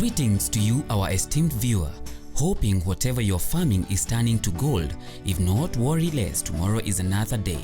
Greetings to you, our esteemed viewer. Hoping whatever you're farming is turning to gold. If not, worry less, tomorrow is another day.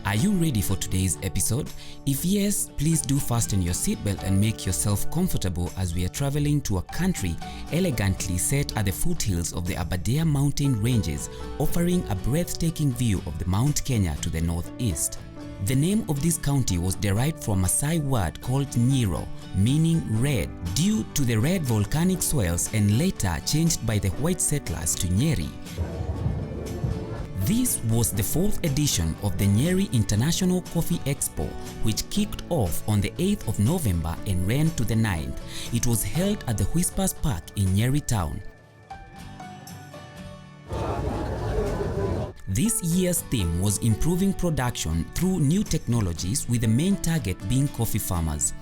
Are you ready for today's episode? If yes, please do fasten your seatbelt and make yourself comfortable as we are traveling to a country elegantly set at the foothills of the Aberdare mountain ranges, offering a breathtaking view of the Mount Kenya to the northeast. The name of this county was derived from a Maasai word called Nyeri, meaning red, due to the red volcanic soils, and later changed by the white settlers to Nyeri. This was the 4th edition of the Nyeri International Coffee Expo, which kicked off on the 8th of November and ran to the 9th. It was held at the Whispers Park in Nyeri town. This year's theme was improving production through new technologies, with the main target being coffee farmers.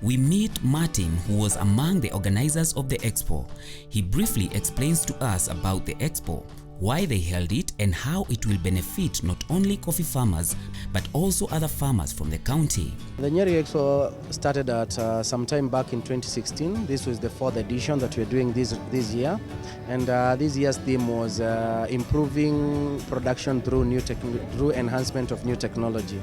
We meet Martin, who was among the organizers of the expo. He briefly explains to us about the expo, why they held it, and how it will benefit not only coffee farmers but also other farmers from the county. The Nyeri Expo started at some time back in 2016. This was the 4th edition that we're doing this year, and this year's theme was improving production through enhancement of new technology.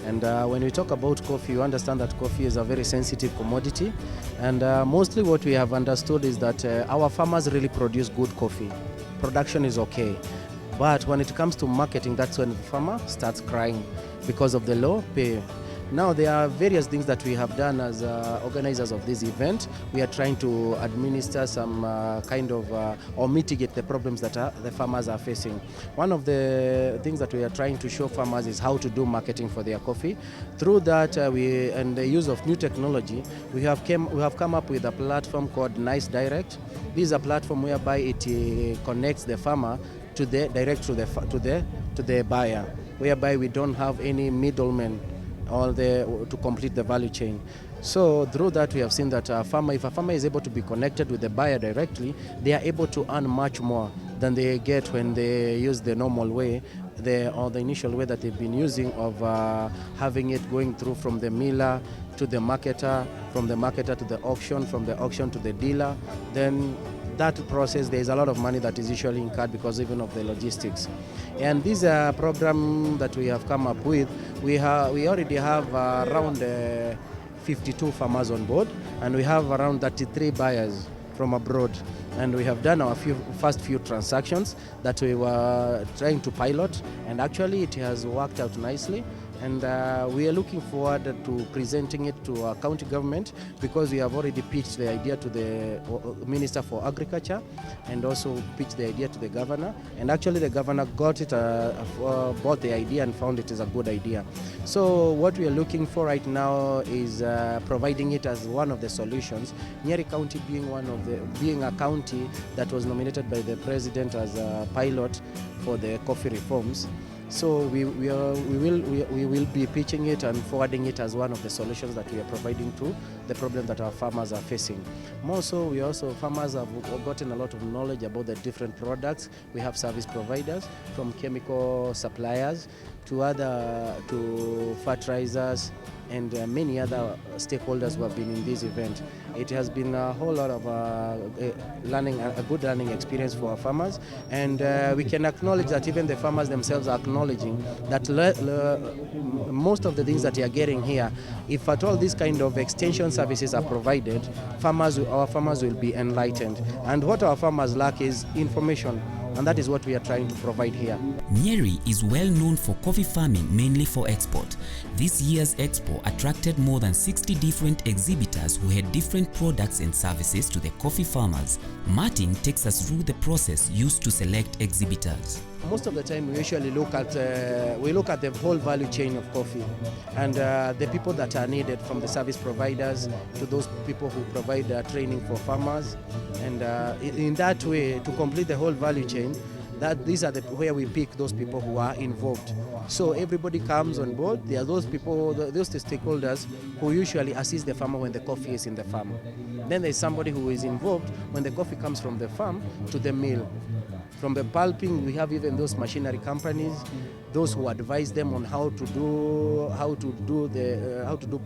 And when we talk about coffee, you understand that coffee is a very sensitive commodity, and mostly what we have understood is that our farmers really produce good coffee. Production is okay, but when it comes to marketing, that's when the farmer starts crying because of the low pay. Now, there are various things that we have done as organizers of this event. We are trying to administer some or mitigate the problems that the farmers are facing. One of the things that we are trying to show farmers is how to do marketing for their coffee. Through that, and the use of new technology, we have come up with a platform called Nice Direct. This is a platform whereby it connects the farmer to the buyer, whereby we don't have any middlemen to complete the value chain. So through that, we have seen that if a farmer is able to be connected with the buyer directly, they are able to earn much more than they get when they use the normal way, or the initial way that they've been using of having it going through from the miller to the marketer, from the marketer to the auction, from the auction to the dealer. Then that process, there is a lot of money that is usually incurred because even of the logistics. And this program that we have come up with, we already have around 52 farmers on board, and we have around 33 buyers from abroad. And we have done our first few transactions that we were trying to pilot, and actually it has worked out nicely. And we are looking forward to presenting it to our county government, because we have already pitched the idea to the Minister for Agriculture, and also pitched the idea to the governor. And actually the governor bought the idea and found it is a good idea. So what we are looking for right now is providing it as one of the solutions. Nyeri County being a county that was nominated by the president as a pilot for the coffee reforms. So we will be pitching it and forwarding it as one of the solutions that we are providing to the problem that our farmers are facing. More so, farmers have gotten a lot of knowledge about the different products. We have service providers, from chemical suppliers to fertilizers, and many other stakeholders who have been in this event. It has been a whole lot of a good learning experience for our farmers, and we can acknowledge that even the farmers themselves are acknowledging that most of the things that you are getting here, if at all these kind of extension services are provided, our farmers will be enlightened. And what our farmers lack is information, and that is what we are trying to provide here. Nyeri is well known for coffee farming, mainly for export. This year's expo attracted more than 60 different exhibitors who had different products and services to the coffee farmers. Martin takes us through the process used to select exhibitors. Most of the time we usually look at the whole value chain of coffee, and the people that are needed, from the service providers to those people who provide training for farmers, and in that way, to complete the whole value chain, these are where we pick those people who are involved. So everybody comes on board. There are those people, those stakeholders who usually assist the farmer when the coffee is in the farm. Then there's somebody who is involved when the coffee comes from the farm to the mill. From the pulping, we have even those machinery companies, those who advise them on how to do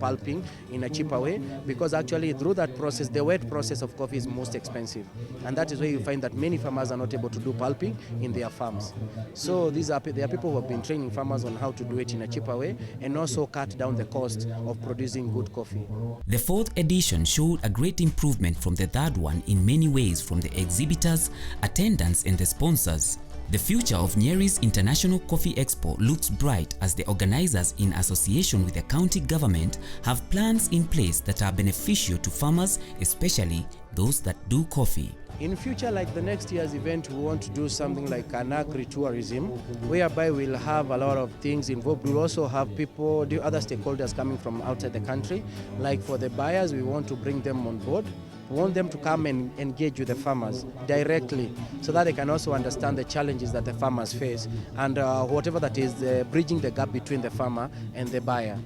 pulping in a cheaper way, because actually through that process, the wet process of coffee is most expensive, and that is where you find that many farmers are not able to do pulping in their farms. So there are people who have been training farmers on how to do it in a cheaper way and also cut down the cost of producing good coffee. The fourth edition showed a great improvement from the third one in many ways, from the exhibitors, attendants and the sponsors. The future of Nyeri's International Coffee Expo looks bright as the organizers, in association with the county government, have plans in place that are beneficial to farmers, especially those that do coffee. In future, like the next year's event, we want to do something like an agri-tourism, whereby we'll have a lot of things involved. We'll also have people, the other stakeholders coming from outside the country. Like for the buyers, we want to bring them on board. We want them to come and engage with the farmers directly, so that they can also understand the challenges that the farmers face, and whatever that is, bridging the gap between the farmer and the buyer.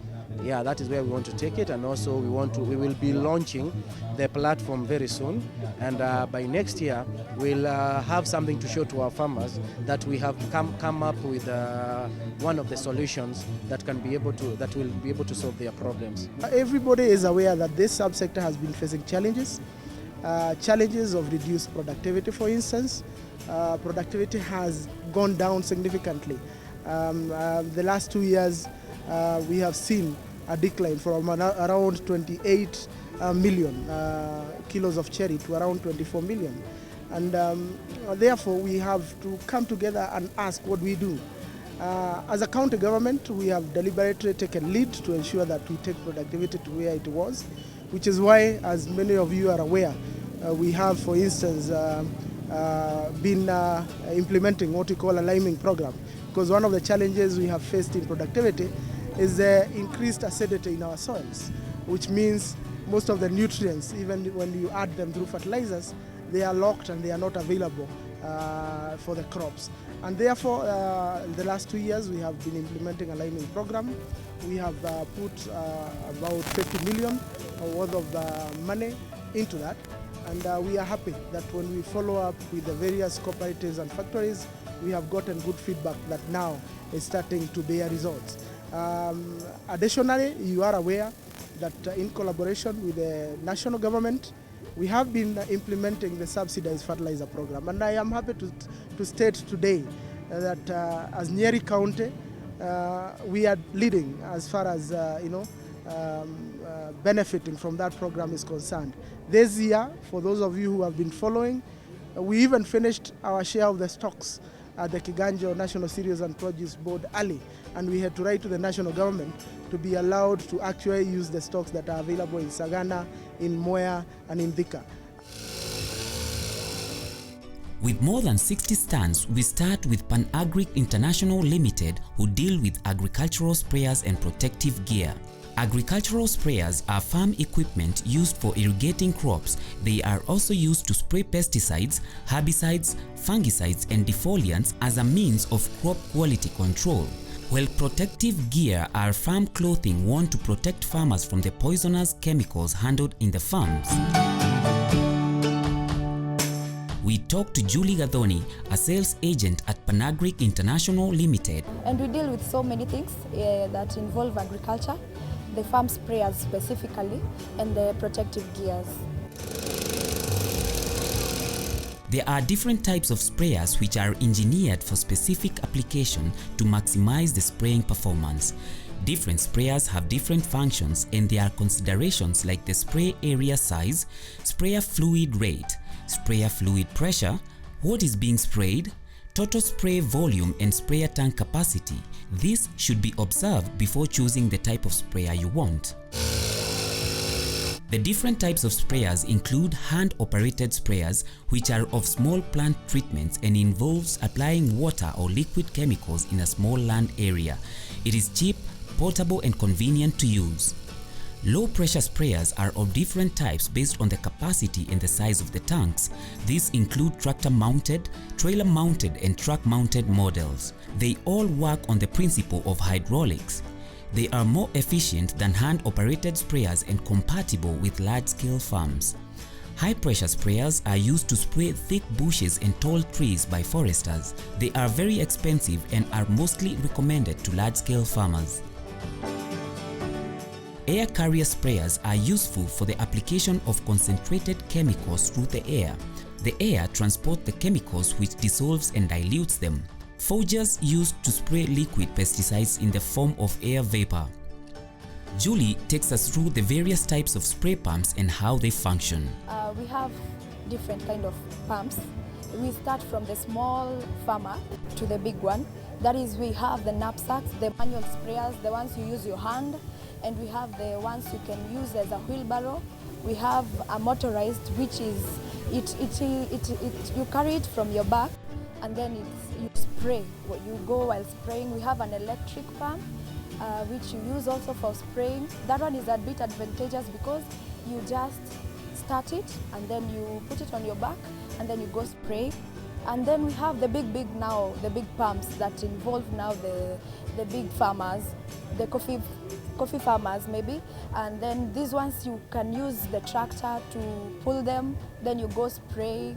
Yeah, that is where we want to take it, and also we will be launching the platform very soon, and by next year we'll have something to show to our farmers that we have come up with one of the solutions that will be able to solve their problems. Everybody is aware that this subsector has been facing challenges, challenges of reduced productivity. For instance, productivity has gone down significantly. The last 2 years we have seen a decline from around 28 million kilos of cherry to around 24 million. And therefore we have to come together and ask what we do. As a county government, we have deliberately taken lead to ensure that we take productivity to where it was, which is why, as many of you are aware, we have, for instance, been implementing what we call a liming program, because one of the challenges we have faced in productivity is the increased acidity in our soils, which means most of the nutrients, even when you add them through fertilizers, they are locked and they are not available for the crops. And therefore, the last 2 years we have been implementing a liming program. We have put about 50 million worth of money into that, and we are happy that when we follow up with the various cooperatives and factories, we have gotten good feedback that now is starting to bear results. Additionally, you are aware that in collaboration with the national government, we have been implementing the subsidized fertilizer program, and I am happy to state today that as Nyeri County, we are leading as far as benefiting from that program is concerned. This year, for those of you who have been following, we even finished our share of the stocks at the Kiganjo National Cereals and Produce Board early, and we had to write to the national government to be allowed to actually use the stocks that are available in Sagana, in Moya, and in Thika. With more than 60 stands, we start with PanAgric International Limited, who deal with agricultural sprayers and protective gear. Agricultural sprayers are farm equipment used for irrigating crops. They are also used to spray pesticides, herbicides, fungicides and defoliants as a means of crop quality control. While protective gear are farm clothing worn to protect farmers from the poisonous chemicals handled in the farms. We talked to Julie Gathoni, a sales agent at PanAgric International Limited. And we deal with so many things that involve agriculture, the farm sprayers specifically, and the protective gears. There are different types of sprayers which are engineered for specific application to maximize the spraying performance. Different sprayers have different functions, and there are considerations like the spray area size, sprayer fluid rate, sprayer fluid pressure, what is being sprayed, total spray volume and sprayer tank capacity. This should be observed before choosing the type of sprayer you want. The different types of sprayers include hand-operated sprayers, which are of small plant treatments and involves applying water or liquid chemicals in a small land area. It is cheap, portable and convenient to use. Low-pressure sprayers are of different types based on the capacity and the size of the tanks. These include tractor-mounted, trailer-mounted and truck-mounted models. They all work on the principle of hydraulics. They are more efficient than hand-operated sprayers and compatible with large-scale farms. High-pressure sprayers are used to spray thick bushes and tall trees by foresters. They are very expensive and are mostly recommended to large-scale farmers. Air carrier sprayers are useful for the application of concentrated chemicals through the air. The air transports the chemicals which dissolves and dilutes them. Forgers used to spray liquid pesticides in the form of air vapor. Julie takes us through the various types of spray pumps and how they function. We have different kind of pumps. We start from the small farmer to the big one. That is, we have the knapsacks, the manual sprayers, the ones you use your hand, and we have the ones you can use as a wheelbarrow. We have a motorized, which is you carry it from your back, and then you spray. You go while spraying. We have an electric pump, which you use also for spraying. That one is a bit advantageous because you just start it and then you put it on your back and then you go spray. And then we have the big pumps that involve now the big farmers, the coffee farmers maybe. And then these ones you can use the tractor to pull them, then you go spraying.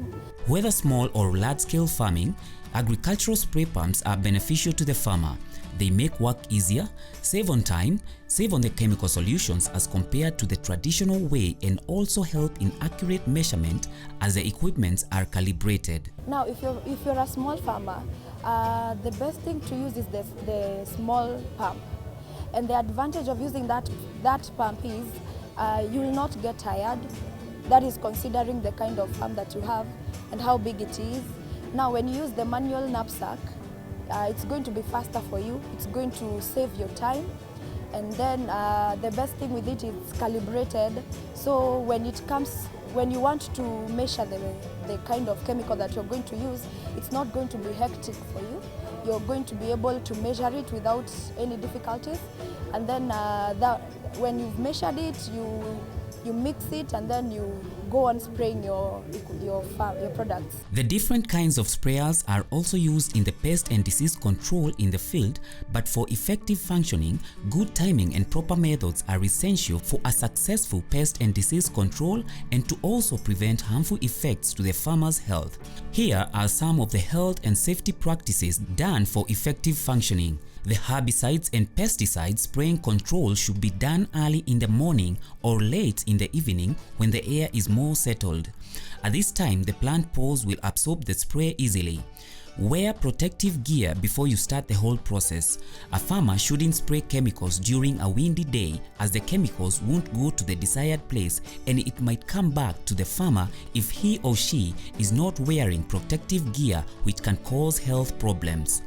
Whether small or large-scale farming, agricultural spray pumps are beneficial to the farmer. They make work easier, save on time, save on the chemical solutions as compared to the traditional way, and also help in accurate measurement as the equipments are calibrated. Now, if you're a small farmer, the best thing to use is the small pump. And the advantage of using that pump is you will not get tired. That is considering the kind of farm that you have and how big it is. Now, when you use the manual knapsack, it's going to be faster for you. It's going to save your time. And then the best thing with it is calibrated. So when you want to measure the kind of chemical that you're going to use, it's not going to be hectic for you. You're going to be able to measure it without any difficulties. And then when you've measured it, you mix it and then you go on spraying your products. The different kinds of sprayers are also used in the pest and disease control in the field, but for effective functioning, good timing and proper methods are essential for a successful pest and disease control and to also prevent harmful effects to the farmer's health. Here are some of the health and safety practices done for effective functioning. The herbicides and pesticides spraying control should be done early in the morning or late in the evening when the air is more settled. At this time, the plant pores will absorb the spray easily. Wear protective gear before you start the whole process. A farmer shouldn't spray chemicals during a windy day, as the chemicals won't go to the desired place and it might come back to the farmer if he or she is not wearing protective gear, which can cause health problems.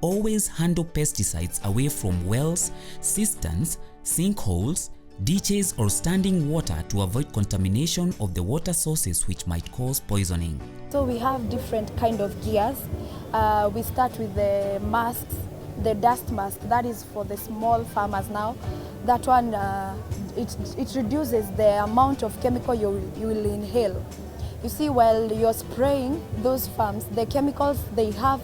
Always handle pesticides away from wells, cisterns, sinkholes, ditches or standing water to avoid contamination of the water sources, which might cause poisoning. So we have different kind of gears. We start with the masks, the dust mask. That is for the small farmers now. That one, it reduces the amount of chemical you will inhale. You see, while you're spraying those farms, the chemicals they have,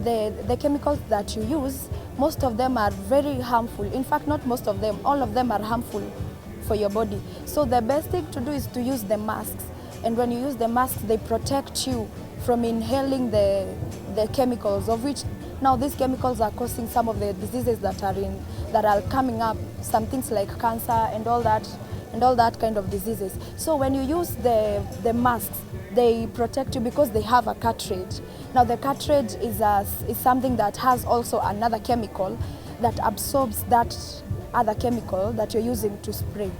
the chemicals that you use, most of them are very harmful. In fact, not most of them, all of them are harmful for your body. So the best thing to do is to use the masks. And when you use the masks, they protect you from inhaling the chemicals, of which now these chemicals are causing some of the diseases that are coming up, some things like cancer and all that kind of diseases. So when you use the masks, they protect you because they have a cartridge. Now the cartridge is something that has also another chemical that absorbs that other chemical that you're using to spray.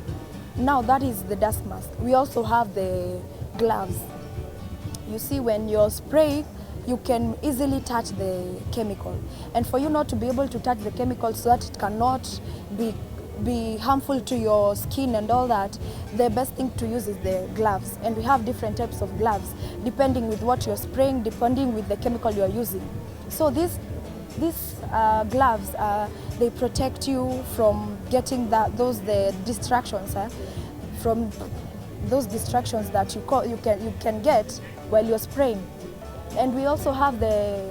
Now that is the dust mask. We also have the gloves. You see, when you're spraying, you can easily touch the chemical. And for you not to be able to touch the chemical so that it cannot be harmful to your skin and all that, the best thing to use is the gloves. And we have different types of gloves depending with what you're spraying, depending with the chemical you're using. So these gloves, they protect you from getting the distractions, from those distractions that you can get while you're spraying. And we also have the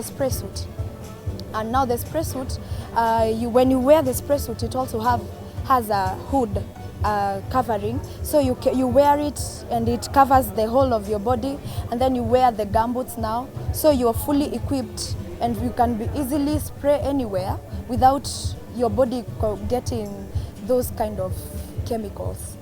spray suit. And now the spray suit, when you wear the spray suit, it also has a hood covering, so you wear it and it covers the whole of your body, and then you wear the gumboots now, so you're fully equipped and you can be easily spray anywhere without your body getting those kind of chemicals.